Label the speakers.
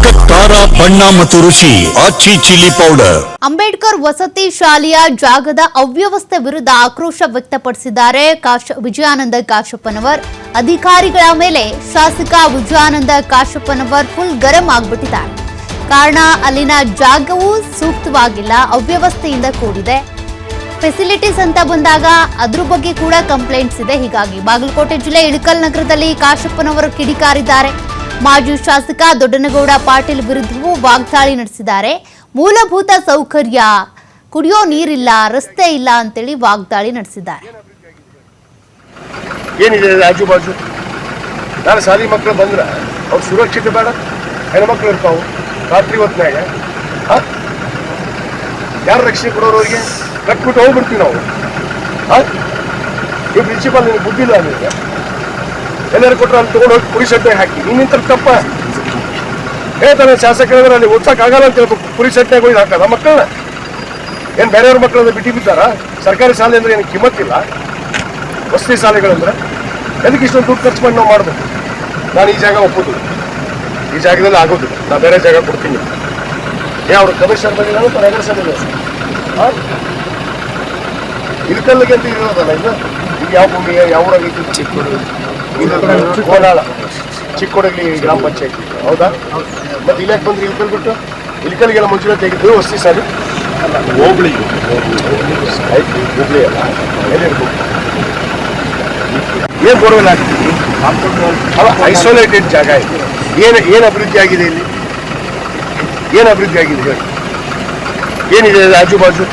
Speaker 1: ಖಾರ ಬಣ್ಣ ಮತ್ತು ರುಚಿ ಆಚಿ ಚಿಲ್ಲಿ ಪೌಡರ್.
Speaker 2: ಅಂಬೇಡ್ಕರ್ ವಸತಿ ಶಾಲೆಯ ಜಾಗದ ಅವ್ಯವಸ್ಥೆ ವಿರುದ್ಧ ಆಕ್ರೋಶ ವ್ಯಕ್ತಪಡಿಸಿದ್ದಾರೆ ವಿಜಯಾನಂದ ಕಾಶಪ್ಪನವರ್. ಅಧಿಕಾರಿಗಳ ಮೇಲೆ ಶಾಸಕ ವಿಜಯಾನಂದ ಕಾಶಪ್ಪನವರ್ ಫುಲ್ ಗರಂ ಆಗ್ಬಿಟ್ಟಿದ್ದಾರೆ. ಕಾರಣ ಅಲ್ಲಿನ ಜಾಗವು ಸೂಕ್ತವಾಗಿಲ್ಲ, ಅವ್ಯವಸ್ಥೆಯಿಂದ ಕೂಡಿದೆ. ಫೆಸಿಲಿಟೀಸ್ ಅಂತ ಬಂದಾಗ ಅದ್ರ ಬಗ್ಗೆ ಕೂಡ ಕಂಪ್ಲೇಂಟ್ಸ್ ಇದೆ. ಹೀಗಾಗಿ ಬಾಗಲಕೋಟೆ ಜಿಲ್ಲೆ ಇಳಕಲ್ ನಗರದಲ್ಲಿ ಕಾಶಪ್ಪನವರು ಕಿಡಿಕಾರಿದ್ದಾರೆ. ಮಾಜಿ ಶಾಸಕ ದೊಡ್ಡನಗೌಡ ಪಾಟೀಲ್ ವಿರುದ್ಧವೂ ವಾಗ್ದಾಳಿ ನಡೆಸಿದ್ದಾರೆ. ಮೂಲಭೂತ ಸೌಕರ್ಯ, ಕುಡಿಯೋ ನೀರಿಲ್ಲ, ರಸ್ತೆ ಇಲ್ಲ ಅಂತೇಳಿ ವಾಗ್ದಾಳಿ ನಡೆಸಿದ್ದಾರೆ.
Speaker 3: ಏನಿದೆ ಆಜು ಬಾಜು? ನಾಳೆ ಶಾಲಿ ಮಕ್ಕಳು ಬಂದ್ರೆ ಅವ್ರು ಸುರಕ್ಷಿತ ಬೇಡ? ಹೆಣ್ಮಕ್ಳು ಇರ್ತಾವು ರಾತ್ರಿ ಹೊತ್ನಾಗ, ಯಾರು ರಕ್ಷಣೆ ಕೊಡೋರು? ಅವ್ರಿಗೆ ಕಟ್ಬಿಟ್ಟು ಹೋಗ್ಬಿಡ್ತೀವಿ ನಾವು. ಈ ಪ್ರಿನ್ಸಿಪಾಲ್ ನಿನಗೆ ಬುದ್ಧಿ ಇಲ್ಲ, ನಿಮಗೆ ಎಲ್ಲರೂ ಕೊಟ್ಟರೆ ಅಲ್ಲಿ ತೊಗೊಂಡು ಹೋಗಿ ಪುರಿ ಸೆಟ್ನಾಗ ಹಾಕಿ. ನಿನ್ನಿಂತ ತಪ್ಪ ಹೇಳ್ತಾನೆ ಶಾಸಕರಂದ್ರೆ ಅಲ್ಲಿ ಓದ್ಸಕ್ಕಾಗಲ್ಲ ಅಂತ ಹೇಳ್ಬೇಕು. ಪುರಿ ಸೆಟ್ನಾಗ ಹೋಗಿ ಹಾಕಲ್ಲ ಮಕ್ಕಳನ್ನ. ಏನು ಬೇರೆಯವ್ರ ಮಕ್ಕಳನ್ನ ಬಿಟ್ಟಿದ್ದಾರ? ಸರ್ಕಾರಿ ಶಾಲೆ ಅಂದ್ರೆ ಏನು ಕಿಮ್ಮತ್ತಿಲ್ಲ? ವಸತಿ ಶಾಲೆಗಳಂದ್ರೆ ಎದಕ್ಕೆ ಇಷ್ಟೊಂದು ದುಡ್ಡು ಖರ್ಚು ಮಾಡಿ ನಾವು ಮಾಡ್ಬೇಕು? ನಾನು ಈ ಜಾಗ ಒಪ್ಪೋದು, ಈ ಜಾಗದಲ್ಲಿ ಆಗೋದಿಲ್ಲ, ನಾ ಬೇರೆ ಜಾಗ ಕೊಡ್ತೀನಿ. ಅವ್ರು ಕಮಿಷನರ್ ಬಂದಿಲ್ಲ ಅಂತ ನಗರ ಸಭೆ ಇಲ್ಕಲ್ಲಿಗೆ ಅಂತ ಇರೋದಲ್ಲ. ಈಗ ಯಾವ ಭೂಮಿ ಯಾವ ಊರಾಗೈತಿ? ಕೋಲಾಳ ಚಿಕ್ಕೋಡಗಲಿ ಗ್ರಾಮ ಪಂಚಾಯತಿ. ಹೌದಾ? ಮತ್ತೆ ಇಲ್ಲಾಕ್ ಬಂದ್ರಿ ಇಲ್ಕಲ್ ಬಿಟ್ಟು? ಇಲ್ಕಲ್ಗೆಲ್ಲ ಮುಂಚೆ ತೆಗೆದು ವಸತಿ ಶಾಲೆ ಹೋಗ್ಲಿ ಹುಬ್ಳಿ ಅಲ್ಲ, ಏನಿರ್ಬೋದು. ಏನು ಬೋರ್ವೆಲ್ ಆಗ್ತಿದ್ವಿ? ಅಲ್ಲ, ಐಸೋಲೇಟೆಡ್ ಜಾಗ ಇದೆ. ಏನು ಅಭಿವೃದ್ಧಿ ಆಗಿದೆ ಇಲ್ಲಿ? ಏನು ಅಭಿವೃದ್ಧಿ ಆಗಿದೆ ಹೇಳಿ? ಏನಿದೆ ಆಜು ಬಾಜು?